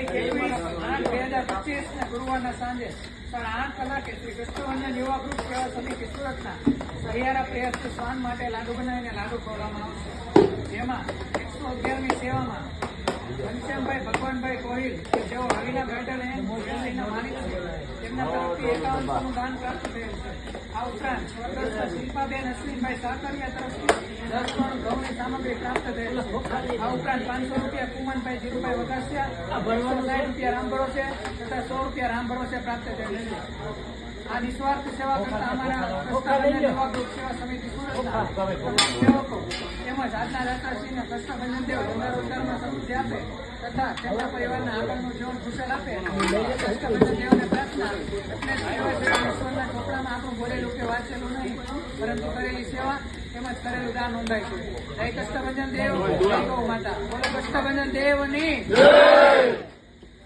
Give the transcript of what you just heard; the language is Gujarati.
તારીખ 21/8/2025 ગુરુવારના સાંજે 8:30 કલાકે શ્રી કૃષ્ણવંદન યુવા ગ્રુપ સેવા સમિતિ સુરતના સહિયારા પ્રયાસથી શ્વાન માટે લાડુ બનાવીને લાડુ ખવડાવવામાં આવશે, જેમાં 111મી સેવામાં ઘનશ્યામભાઈ ભગવાનભાઈ ગોહિલ કે જેઓ રવિના ગાર્ડન એન્ડના માલિક છે, તેમના તરફથી 51 નું દાન પ્રાપ્ત થયેલ છે. આ ઉપરાંત સ્વર્ગસ્થ શિલ્પાબેન અશ્વિનભાઈ સાકરિયા તરફથી 10 ટન ઘઉંની સામગ્રી પ્રાપ્ત થયેલ છે. આ ઉપરાંત 500 રૂપિયા કુમનભાઈ જીરુભાઈ વગાસિયા, 160 રૂપિયા રામ ભરોસે તથા 100 રૂપિયા રામ ભરોસે પ્રાપ્ત થયેલ છે. આ નિસ્વાર્થ સેવા કરતા અમારા કૃષ્ણભંજન યુવા ગ્રુપ સેવા સમિતિ સુરતના સેવકો તેમજ આજના દાતાશ્રીને કૃષ્ણભંજન દેવ ધંધા રોજગારમાં સમૃદ્ધિ આપે તથા તેમના પરિવારના આગળનું જીવન ખુશાલ આપે. કૃષ્ણભંજન દેવને પ્રાર્થના એટલે ઈશ્વરના ચોપડામાં આપણું બોલેલું કે વાંચેલું નહીં, પરંતુ કરેલી સેવા તેમજ કરેલું દાન નોંધાય છે. જય કૃષ્ણભંજન દેવ, જય ગૌ માતા. બોલો કૃષ્ણભંજન દેવની.